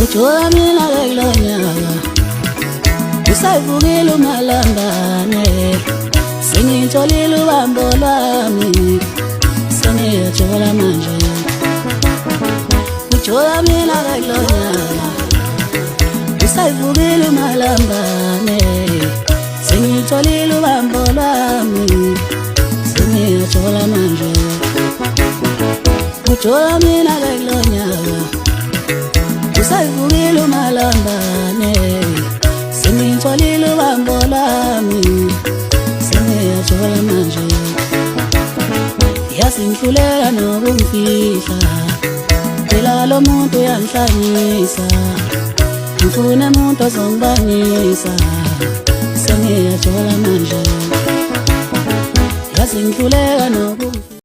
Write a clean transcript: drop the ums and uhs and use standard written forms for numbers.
Ujola mina kulonyaka usayivukile umalambane sengitholile ubambo lwami sengiyajola manje ujola mina kulonyaka usayivukile umalambane sengitholile ubambo lwami sengiyajola manje ujola mina kulonyaka usayivukile umalambane sengitholile ubambo lwami sengiyajola manje yasingihluleka nokungifihla phela lo muntu uyangihlanyisa ngifuna umuntu ozongibanisa sengiyajola manje yasingihluleka